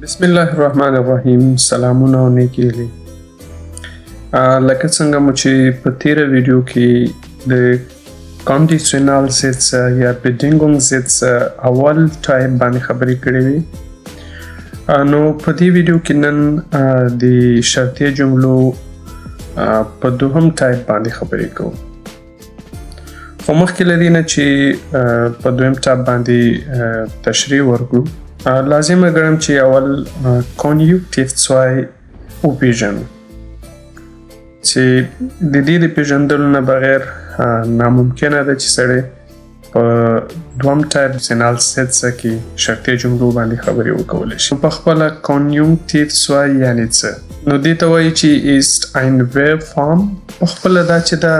بسم الله الرحمن الرحیم. سلامونه او نیکې هیلې. لکه څنګه مو چې په تیره ویډیو کې د Konditionalsätze یا Bedingungssätze اول ټایپ باندې خبرې کړې وي، نو په دې ویډیو کې نن د شرطیه جملو په دوهم ټایپ باندې خبرې کوو. خو مخکې له دې نه چې په دویم ټایپ باندې تشریح ورکړو، لازمه ګڼم چې اول Konjunktiv II وپېژنو چې د دې د پېژندلو نه بغیر ناممکنه ده چې سړی په دوهم ټایپ Konditionalsätze کې شرطیه جملو باندې خبرې وکولی شي. په خپله Konjunktiv II یعنې څه؟ نو دې ته وایي چې ist ein Verbform. په خپله دا چې دا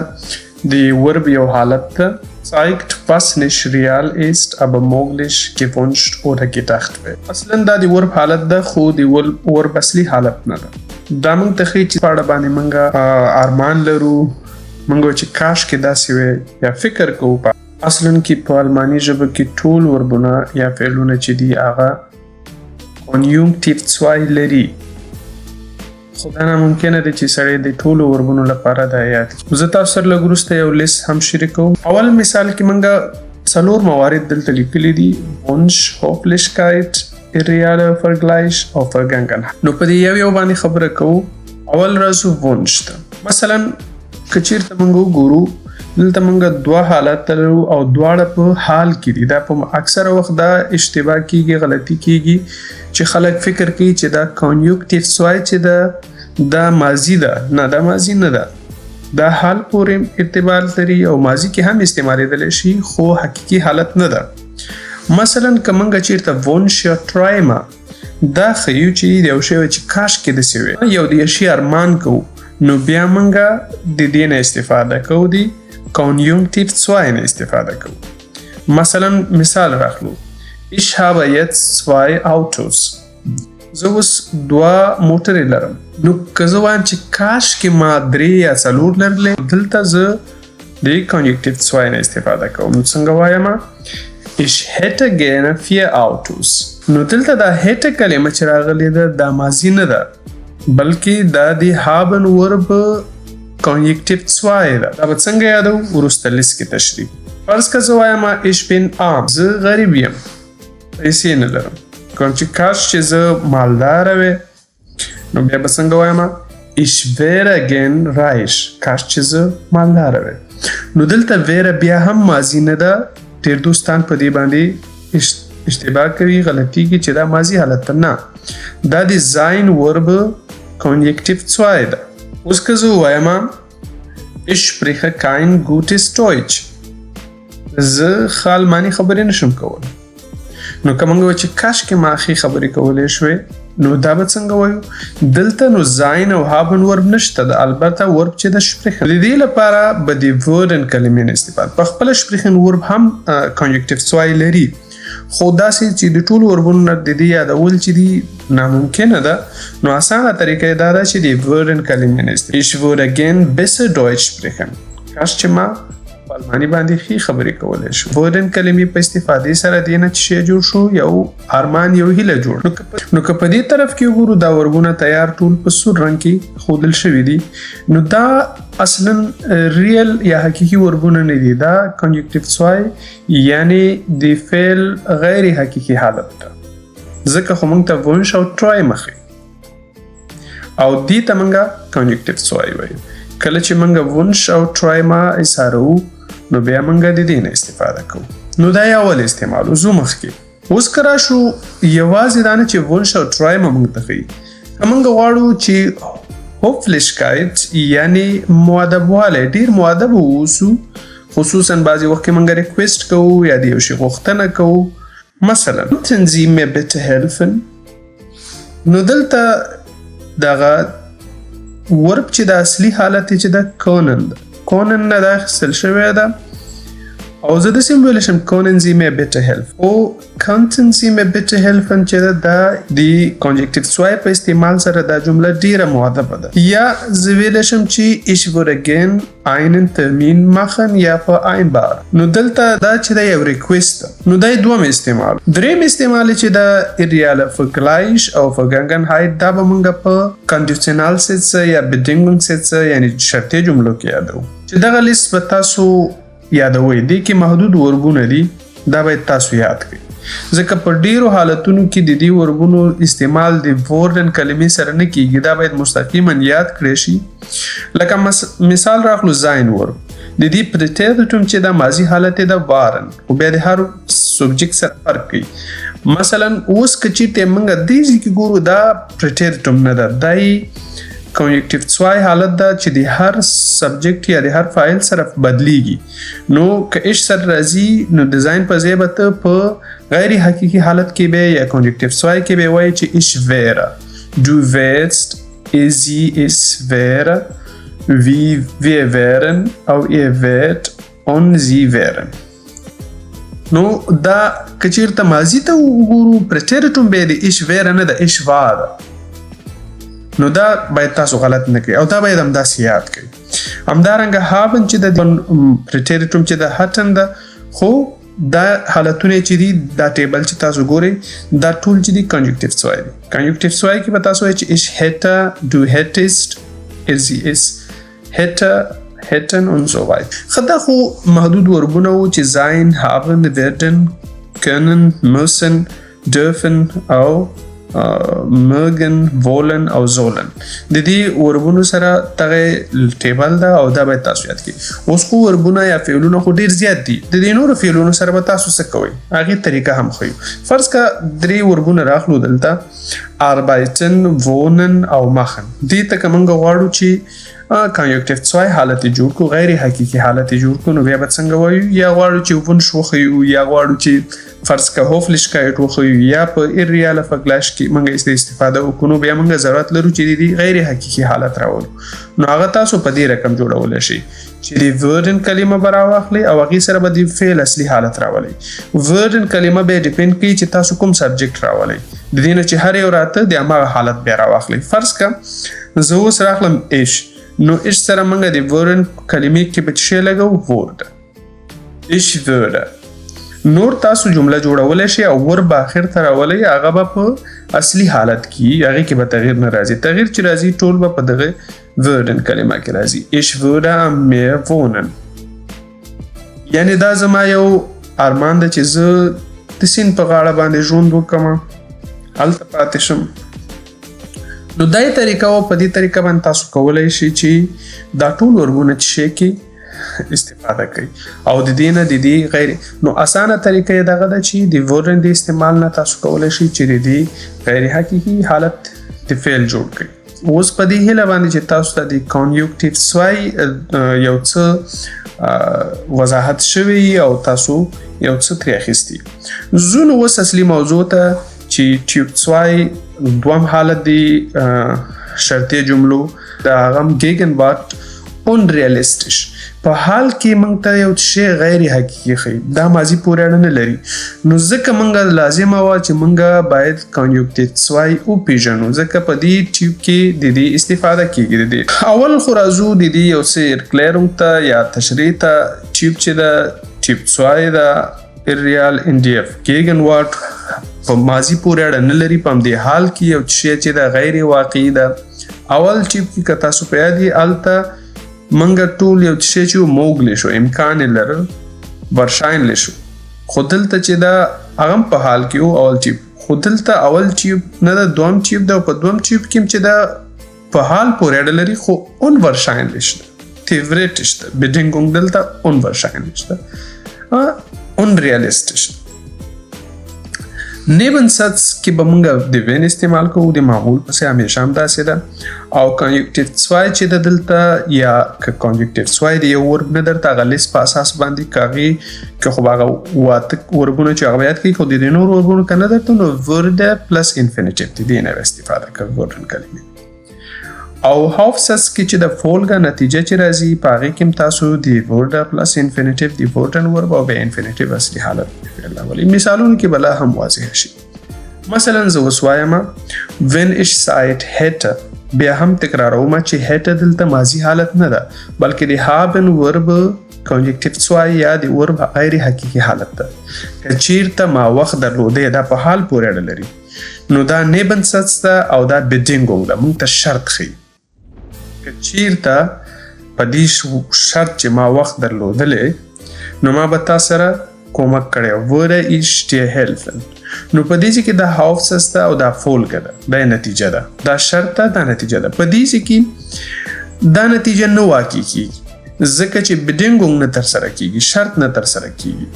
د ورب یو حالت ده، zeigt, was nicht real ist, aber möglich, gewünscht oder gedacht wird. اصلا دا د ورب حالت ده، خو د ورب اصلي حالت نه ده. دا موږ ته ښیي چې په اړه باندې موږ ارمان لرو، موږ چې کاش کې داسې وی یا فکر کوو. اصلا کې په الماني ژبه کې ټول وربونه یا فعلونه چې دي هغه Konjunktiv II لري، خو دا ناممکنه ده چې سړی د ټولو وربونو لپاره دا یاد کړي. زه تاسو سره لږ وروسته یو لیست هم شریکوم. اول مثال کې موږ 4 موارد دلته لیکلي دي: Wunsch, Höflichkeit, Irreale Vergleich او Vergangenheit. نو په دې یو باندې خبره کوو. اول راځو Wunsch ته. مثلا که چیرته موږ وګورو، دلته موږ 2 حالات لرو او دواړه په حال کې دي. دا په اکثره وخت دا اشتباه کیږي، غلطي کیږي چې خلک فکر کوي چې دا Konjunktiv II چې دا ماضي ده. نه، دا ماضي نه ده، دا حال پورې ارتباط لري او ماضي کې هم استعمالیدلی شي، خو حقیقي حالت نه ده. مثلا که موږ چیرته Wunsch یا Träume دا ښیو چې یو شی چې کاش کې داسې وي، یو د یو شي ارمان کوو، نو بیا موږ د دې نه استفاده کوو، د Konjunktiv II نه استفاده کوو. مثلا مثال راخلو: Ich habe jetzt 2 Autos. زه اوس 2 موټرې لرم. نو که زه وایم چې کاش کې ما 3 یا 4 لرلې، دلته زه د Konjunktiv II نه استفاده کوم. نو څنګه وایم؟ Ich hätte gerne 4 Autos. نو دلته دا hätte کلمه چې راغلې ده دا ماضي نه ده، بلکې دا د haben Verb Konjunktiv II ده. دا به څنګه یادو؟ وروسته لیست کې تشریح. فرض که زه وایم Ich bin arm. زه غریب یم، پیسې نه لرم. کوم چې کاش چې زه مالداره وې، نو بیا به څنګه وایم؟ Ich wäre gern reich. کاش چې زه مالداره وې. نو دلته wäre بیا هم ماضي نه ده. ډېر دوستان په دې باندې اشتباه کوي، غلطي کوي چې دا ماضي حالت نه، دا د sein Verb Konjunktiv II ده. اوس که زه وایم Ich spreche kein gutes Deutsch. زه ښه الماني خبرې نشم کولی. نو که موږ وایو چې کاش کې ما ښې خبرې کولی شوې، نو دا به څنګه وایو؟ دلته نو sein او haben Verb نشته ده، البته Verb چې ده sprechen. د دې لپاره به د würden کلمې نه استفاده. په خپله sprechen Verb هم Konjunktiv II لري، خو داسې چې د ټولو وربونو نه د دې یادول چې دي ناممکنه ده. نو اسانه طریقه یې دا ده چې د würden کلمې نه استفاده. Ich würde gern besser Deutsch sprechen. کاش چې ما په الماني باندې ښې خبرې کولی شو. würden کلمې په استفادې سره دې نه چې شی جوړ شو، یو ارمان، یو هیله جوړ. نو که په دې طرف کې وګورو، دا وربونه تیار ټول په سور رنګ کې ښودل شوي دي. نو دا اصلا ریل یا حقیقي وربونه نه دي، دا Konjunktiv II یعنی د فعل غیر حقیقي حالت ده. ځکه خو موږ ته Wunsch او Träume ښیي او دې ته موږ Konjunktiv II وایو. کله چې موږ Wunsch او Träume اظهاروو، نو بیا موږ د دې نه استفاده کوو. نو دا یې اول استعمال. وځو مخکې. اوس که راشو، یوازې دا نه چې Wunsch او Träume موږ ته ښیي، که موږ غواړو چې Höflichkeit یعنی مؤدبوالی، ډېر مؤدب واوسو، خصوصا بعضې وخت کې موږ ریکویسټ کوو یا د یو شي غوښتنه کوو. مثلا Könnten Sie mir bitte helfen. نو دلته دغه ورب چې د اصلي حالت چې ده können ده، können نه ده اخیستل شوې ده، او زه داسې ویلی شم können Sie mir bitte helfen او könnten Sie mir bitte helfen چې دا د کنجکټیو 2 په استعمال سره دا جمله ډیره مؤدبه ده. یا زه ویلی شم چې ich würde gern einen Termin machen یا په einbar. نو دلته دا چې دا یو ریکویسټ ده. نو دا دوم استعمال. دریم استعمال چې دا irreale Vergleich او Vergangenheit دا به موږ په Konditionalsätze یا Bedingungssätze یعنی شرطیه جملو کې یادو. چې دغه لیست به تاسو یادوي دي کې محدود وربونه دي دا باید تاسو یاد کړئ ځکه په ډیرو حالتونو کې د دې وربونو استعمال د worden کلمې سره نه کیږي دا باید مستقیما یاد کړئ شي لکه مثال راخلو sein ورب د دې Präteritum چې دا ماضی حالت ده waren او بیا د هر سبجیکټ سره فرق کوي مثلا اوس کچې موږ د دې کې ګورو دا Präteritum نه ده دای کنجکټیو 2 حالت ده چې د هر سبجیکټ یا د هر فاعل سره بدلیږي نو که اش سره راځي نو ډیزاین په ځای به ته په غیر حقیقي حالت کې به یا کنجکټیو 2 کې به وایي چې ich wäre du wärst sie es wäre wir wären او ihr wärt und sie wären نو دا کچیرته ماضی ته وګورو Präteritum به د ich wäre نه د ich war نو دا باید تاسو غلط نه کړئ او دا باید همداسې یاد کړئ همدارنګه haben چې د Präteritum چې د hatten ده خو دا حالتونه چې دي دا ټیبل چې تاسو ګورئ دا ټول چې دي کنجکټیو 2 دي کنجکټیو 2 کې به تاسو وایئ چې ich hätte du hättest sie ist hätte hätten und so weiter خو دا خو محدود وربونه وو چې sein haben werden können müssen dürfen او mögen wollen او sollen د دې وربونو سره تغه ټیبل دا او دا به تاسو یاد کړئ اوس خو وربونه یا فعلونه خو ډیر زیات دي د دې نورو فعلونو سره به تاسو څه کوئ هغه طریقه هم خو فرض کا درې وربونه راخلو دلته arbeiten wohnen او machen دې ته کومه غواړو چې کنجکټیو 2 حالت جوړ کو غیر حقیقي حالت جوړ کو نو بیا به څنګه وایو یا غواړو چې ون شو خو یا غواړو چې فرض کا Höflichkeit وخو یا په irreale Vergleich کې موږ استفاده وکړو بیا موږ ضرورت لرو چې د غیر حقیقي حالت راوړو نو هغه تاسو په دې رقم جوړول شي چې د würden کلمه براوخلي او هغه سره به د فعل اصلي حالت راولي würden کلمه به ډیپند کوي چې تاسو کوم سبجیکټ راولي د دې نه چې هر یو راته د هغه حالت به راوخلي فرض کا زه اوس راخلم ich نو ich سره موږ د würden کلمې کې به څه لګو würde ich würde نور تاسو جمله جوړولای شئ او ور به اخر ته راولئ هغه به په اصلي حالت کې هغه کې به تغییر نه راځي تغییر چې راځي ټول به په دغه würden کلمه کې راځي ich würde am Meer wohnen یعنی دا زما یو ارمان ده چې زه د سیند په غاړه باندې ژوند وکړم هلته پاتې شم نو دای طریقه او په دې طریقه باندې تاسو کولای شئ چې دا ټول وربونه چې کې استفاده کوي او د دې نه د دې غیر نو اسانه طریقه دغه ده چې د würden د استعمال نه تاسو کولای شئ چې د دې غیر حقیقي حالت د فعل جوړ کړئ اوس په دې هیله باندې چې تاسو ته د کنجکټیو 2 یو څه وضاحت شوی او تاسو یو څه ترې اخیستی زونه اوس اصلي موضوع ته چې Typ 2 دوم حالت دی شرطیه جملو د هغه Gegenwart unrealistisch په حال کې موږ ته یو شی غیر حقیقي خي دا ماضی پورې اړه نه لري نو ځکه موږ لازمه و چې موږ باید کنجکټیو 2 او پیژنو ځکه په دې ټیپ کې د دې استفاده کیږي د اول خو راځو د دې یو څه erklärung ته یا تشریح ته ټیپ چې دا ټیپ 2 دا irreal Indif Gegenwart په ماضی پورې اړه نه لري په دې حال کې یو شی چې دا غیر واقعي ده اول ټیپ کې کتا سو په یادي الته منګه ټول یو شی چې موغلی شو امکان لرل wahrscheinlich شو خو دلته چې دا هغه په حال کې او اول ټیپ خو دلته اول ټیپ نه دا دوم ټیپ دا په دوم ټیپ کې چې دا په حال پورې اړه لري خو unwahrscheinlich theoretisch Bedingung دلته unwahrscheinlich unrealistisch Nebensatz کې به موږ د Wenn استعمال کوو د معمول پسې همیشه هم داسې ده او کنجکټیو 2 چې د دلته یا کنجکټیو 2 د یو ورب نه درته هغه لیست په اساس باندې کاږي که خو هغه واته وربونه چې هغه یاد کړي خو د نور وربونو که نه درته نو würde plus Infinitiv د دې نه استفاده کوي würden کلمې او Hauptsatz کې چې د فولګه نتیجه چې راځي په هغې کې هم تاسو د würde پلس انفینیټیو د wurden verb او بیا انفینیټیو اصلي حالت فعل راولئ. مثالونو کې به لا هم واضح شي. مثلا زه اوس وایم wenn ich Zeit hätte، بیا هم تکراروم چې hätte دلته ماضي حالت نه ده بلکې د haben verb Konjunktiv 2 یا د verb غیر حقیقي حالت ده. که چیرته ما وخت درلودی دا په حال پورې اړه لري نو دا Nebensatz ده او دا Bedingung ده، موږ ته شرط ښیي. که چیرته په دې شرط چې ما وخت درلودلی نو ما به تا سره کومک کړی würde ich dir helfen. نو په دې کې دا Hauptsatz ده او دا Folge ده، دا نتیجه ده، دا شرط ده، دا نتیجه ده. په دې کې دا نتیجه نه واقع کیږي ځکه چې Bedingung نه ترسره کیږي، شرط نه ترسره کیږي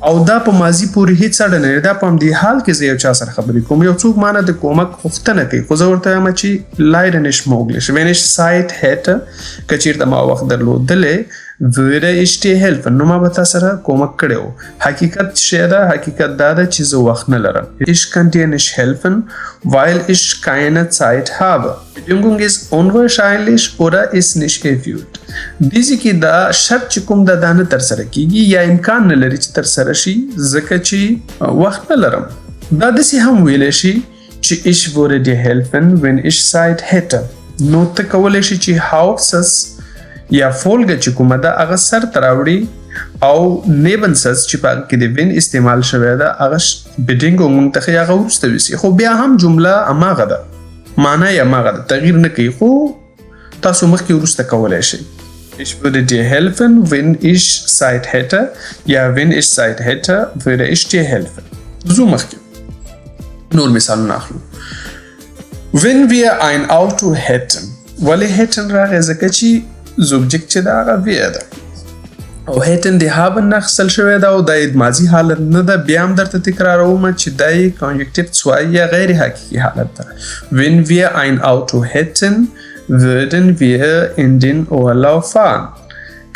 او دا په ماضي پورې هیڅ اړه نه لري. دا په همدې حال کې زه یو چا سره خبرې کوم، یو څوک مانه د کومک غوښتنه کوي خو زه ورته وایم چې leider nicht möglich wenn ich Zeit hätte، که چیرته ما وخت درلودلی würde ich dir helfen، نو ما به تا سره کومک کړی و. حقیقت شی ده، حقیقت دا ده چې زه وخت نه لرم. Ich kann dir nicht helfen weil ich keine Zeit habe. Bedingung ist unwahrscheinlich oder ist nicht erfüllt. دیزی کې دا شرط چې کوم دا نه ترسره کیږي یا امکان نه لري چې ترسره شي ځکه چې وخت نه لرم. دا داسې هم ویلی شي چې ich würde dir helfen wenn ich Zeit hätte. نو ته کولی شي چې Hauptsatz یا فولګه چې کومه ده هغه سر ته راوړي او Nebensatz چې په هغه کې د wenn استعمال شوی ده هغه Bedingung موږ ته ښیي هغه وروسته ویسي، خو بیا هم جمله هماغه ده، معنا یې هماغه ده، تغییر نه کوي. خو تاسو مخکې وروسته کولی شئ Ich würde dir helfen wenn ich Zeit hätte یا wenn ich Zeit hätte würde ich dir helfen. زو مخکې نور مثالونه اخلو. Wenn wir ein Auto hätten، ولې hätten راغی ځکه چې Subjekt چې دا هغه wir ده او hätten د haben نه اخیستل شوی ده او دا ماضي حالت نه ده. بیا هم درته تکراروم چې دا یې Konjunktiv 2 یا غیر حقیقي حالت ده. Wenn wir ein Auto hätten würden wir in den Urlaub fahren.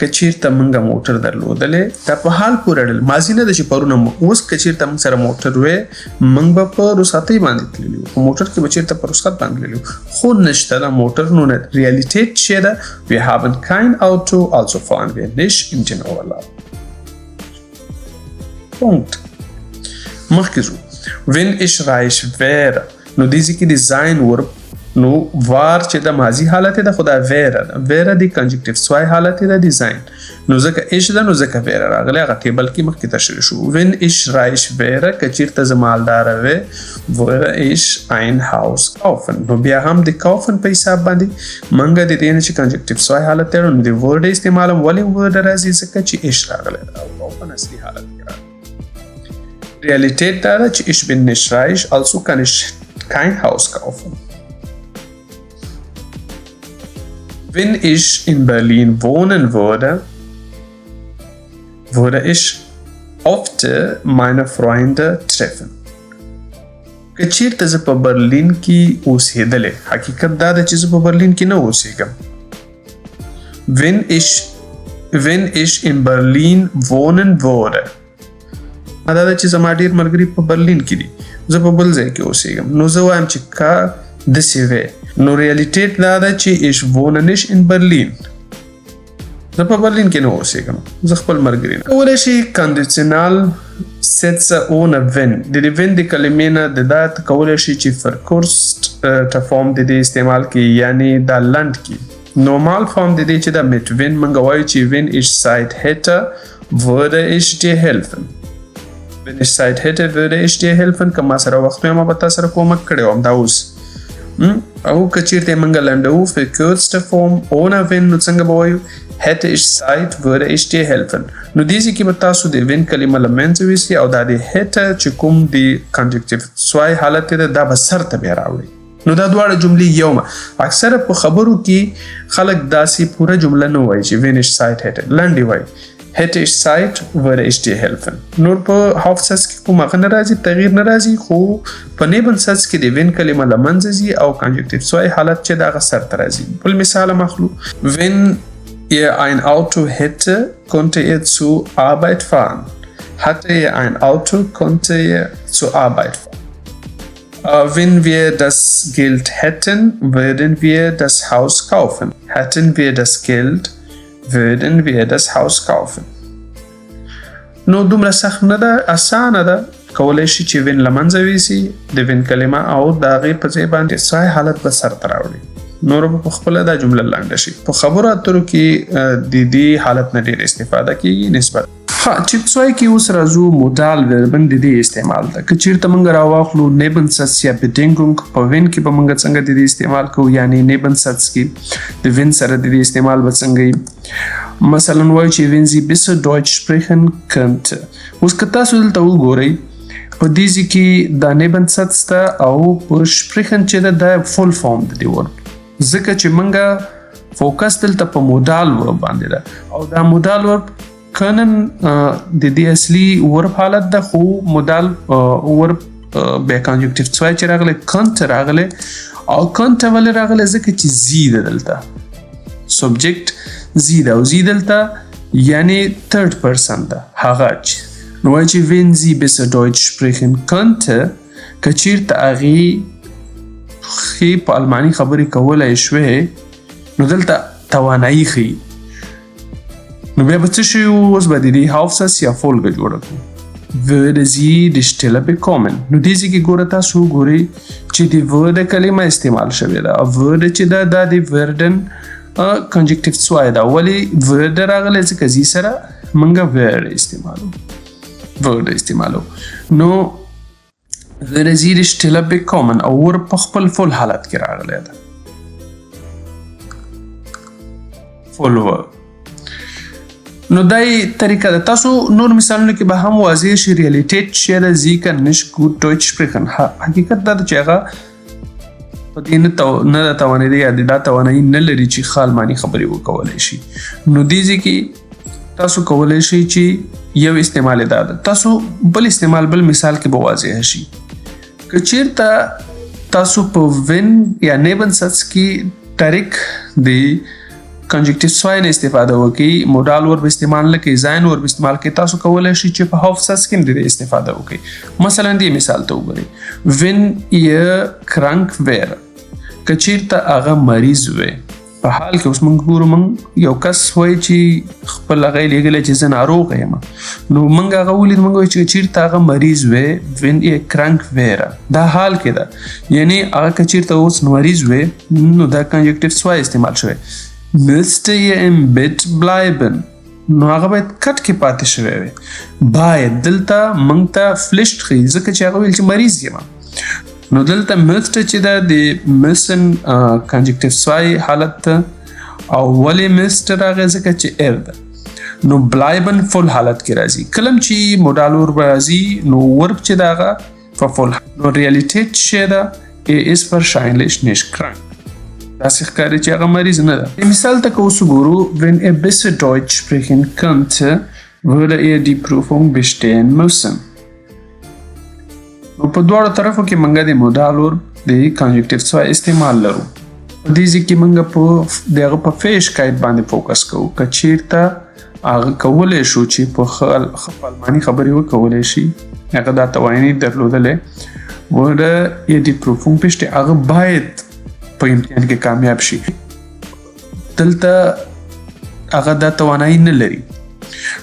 که چیرته موږ موټر درلودلی دا په حال پورې اړه ماضي نه ده چې پرونه اوس که چیرته موږ سره موټر وی موږ به په رخصتۍ باندې تللي وو، په موټر کې به چیرته په رخصت باندې تللي وو، خو نشته ده موټر. نو Realität چې ده wir haben kein Auto also fahren wir nicht in den Urlaub. Punkt. مخکې ځو wenn ich reich wäre، نو دې ځای کې د sein verb نو وار چې د ماضي حالت ده خو دا wäre ده، wäre د Konjunktiv 2 حالت ده د sein، نو ځکه ich ده نو ځکه wäre راغلی هغه ټیبل کې مخکې تشریح شو. wenn ich reich wäre، که چیرته زه مالداره وې würde ich ein Haus kaufen. نو بیا هم د kaufen په حساب باندې موږ د دې نه چې Konjunktiv 2 حالت ده نو د würde استعمال هم ولې würde راځي ځکه چې ich راغلی ده او kaufen اصلي حالت کې راغلی. Realität دا ده چې ich bin nicht reich also kann ich kein Haus kaufen. Wenn ich in Berlin wohnen würde würde ich oft meine Freunde treffen. که چیرته زه په برلین کې اوسېدلی، حقیقت دا ده چې زه په برلین کې نه اوسېږم. Wenn ich in Berlin wohnen würde، دا ده چې زما ډېر ملګري په برلین کې دي، زه په بل ځای کې اوسېږم. نو زه وایم چې که داسې وی نو Realität دا ده چې ich wohne nicht in Berlin، زه په برلین کې نه اوسېږم، زه خپل ملګري نه. کولی شي Konditionalsätze ohne wenn، د دې wenn د کلمې نه د دا کولی شي چې verkürzt form د دې استعمال کړي یعنی دا لنډ کړي. normal form د دې چې دا mit wenn موږ وایو چې wenn ich Zeit hätte würde ich dir helfen. wenn ich Zeit hätte würde ich dir helfen، که ما سره وخت وی ما به تا سره کومک کړی وم. دا اوس او که چیرته موږ لنډو verkürzte form ohne wenn نو څنګه به وایو hätte ich Zeit würde ich dir helfen. نو دې ځای کې به تاسو د wenn کلمه له منځه ویسي او دا د hätte چې کوم د Konjunktiv 2 حالت ده دا به سر ته بیا راوړي. نو دا دواړه جملې یو ما اکثره په خبرو کې خلک داسې پوره جمله نه وایي چې wenn ich Zeit hätte، لنډې وایي hätte ich Zeit würde ich dir helfen. نور په Hauptsatz کې کوم هغه نه راځي، تغییر نه راځي، خو په Nebensatz کې د wenn کلمه له منځه ځي او Konjunktiv 2 حالت چې د هغه سر ته راځي. بل مثال مخلو wenn ihr ein Auto hätte konnte ihr zur Arbeit fahren. hatte ihr ein Auto konnte ihr zur Arbeit fahren. Wenn wir das Geld hätten, würden wir das Haus kaufen. Hätten wir das Geld, würden wir das Haus kaufen. نو دومره سخت نه ده، اسانه ده. کولی شي چې وین له منځه ویسي د وین کلمه او د هغې په ځای باندې ځای حالت به سرته راوړي. نور به په خپله دا جمله لنډه شي. په خبرو اترو کې د دې حالت نه ډېر استفاده کېږي نسبت. Typ II کې اوس راځو مودال وربن د دې استعمال ته. که چېرته موږ راواخلو Nebensatz یا Bedingung، په وین کې به موږ څنګه د دې استعمال کوو، یعنې Nebensatz کې د وین سره د دې استعمال به څنګه وي. مثلا وایو چې wenn Sie besser Deutsch sprechen könnte. اوس که تاسو دلته وګورئ په دې ځای کې دا Nebensatz ده او په sprechen چې ده دا فول فارم د دې ورب، ځکه چې موږ فوکس دلته په مودال ورب باندې ده او دا مودال ورب کنن د دې اصلي ورب حالت ده، خو مودال ورب بیا کنجکټیو II چې راغلی کنت راغلی او کنت ولې راغلی ځکه چې زی ده دلته سبجیکټ زی ده او زی دلته یعنی تھرډ پرسن ده هغه چې نو وایي چې wenn Sie besser Deutsch sprechen könnte، که چېرته هغې ښې په الماني خبرې کولی شوې نو دلته توانایي ښیي. نو بیا به څه شي اوس به د دې Hauptsatz یا Folge جوړه کړو. würde Sie die Stelle bekommen. نو دې ځای کې ګوره تاسو وګورئ چې د würde کلمه استعمال شوې ده او würde چې ده دا د werden کنجکټیو II ده. ولې würde راغلی ځکه زی سره موږ würde استعمالو. نو würde Sie die Stelle bekommen او ور په خپل فول حالت کې راغلی ده فول ورب. نو دای طریقه ده. تاسو نور مثالونه کې به هم واضح شي ریالیټیټ چې ده Sie können nicht gut Deutsch sprechen. حقیقت دا ده چې هغه په دې نه ده توانېدی یا دا توانایي نه لري چې ښه الماني خبرې وکولی شي. نو دې ځای کې تاسو کولی شئ چې یو استعمال دا ده. تاسو بل استعمال بل مثال کې به واضح شي. که چېرته تاسو په when یا Nebensatz کې ډایرکټ د کنجکټیو II نه استفاده وکړئ، مودال ورب استعمال نه کوئ، ځاین ورب استعمال کوئ، تاسو کولی شئ چې په Hauptsatz کې هم د دې استفاده وکړئ. مثلا دې مثال ته وګورئ wenn ihr krank wäre، که چېرته هغه مریض وی. په حال کې اوس موږ ګورو موږ یو کس وایي چې خپل هغه یې لیږلی چې زه ناروغه یم، نو موږ هغه ولید موږ وایو چې چېرته هغه مریض وی wenn ihr krank wäre دا حال کې ده، یعنې هغه که چېرته اوس مریض وی نو دا کنجکټیو II استعمال شوی. müsste ihr im Bett bleiben، نو هغه باید کټ کې پاتې شوی وي. باید دلته موږ ته فلشت ښیي ځکه چې هغه ویل چې مریض یم. نو دلته müsste چې ده د müssen کنجکټیو II حالت ته او ولې müsste راغی ځکه چې ده. نو bleiben فول حالت کې راځي. کله چې مودال ورب راځي نو ورب چې ده هغه په فول. نو ریالیټیټ چې ده ist wahrscheinlich nicht krank، داسې ښکاري چې هغه مریض نه ده. مثال ته که اوس وګورو wenn er besser Deutsch sprechen könnte würde er die Prüfung bestehen müssen. نو په دواړو طرفو کې موږ د مودال ورب د کنجکټیو II استعمال لرو. په دې ځای کې موږ د هغه په فیشکایت باندې فوکس کوو. که چېرته هغه کولی شو چې په الماني خبرې وکولی شي، هغه دا توانایي درلودلی würde er die Prüfung bestehen، هغه باید په امتحان کې کامیاب شي. دلته هغه دا توانایي نه لري.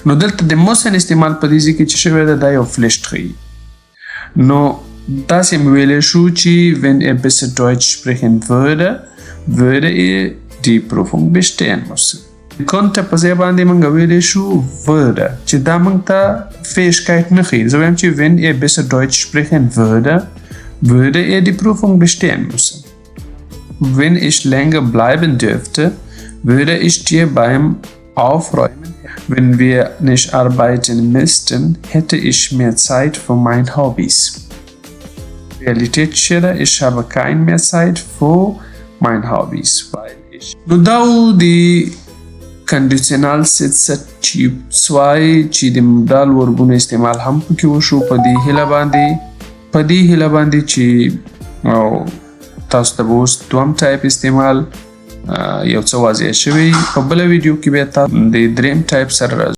نو دلته د müssen استعمال په دې ځای کې چې شوی ده دا یو فلشت ښیي. نو داسې مې ویلی شو چې wenn er besser Deutsch sprechen würde würde er die Prüfung bestehen müssen. کونته په ځای باندې موږ ویلی شو würde چې دا موږ ته فیشکایت نه ښیي. زه وایم چې wenn er besser Deutsch sprechen würde würde er die Prüfung bestehen müssen. Wenn ich länger bleiben dürfte, würde ich dir beim Aufräumen helfen. Wenn wir nicht arbeiten müssten, hätte ich mehr Zeit für meine Hobbys. Realität schildert, ich habe keine mehr Zeit für meine Hobbys, weil ich... Nun da die Konditionalsätze Typ II چې د مودال وربونو استعمال هم پکې وشو. په دې هیله باندې چې تاسو ته به اوس دوهم ټایپ استعمال یو څه واضح شوی. په بله ویډیو کې بیا تاسو د دریم ټایپ سره راځو.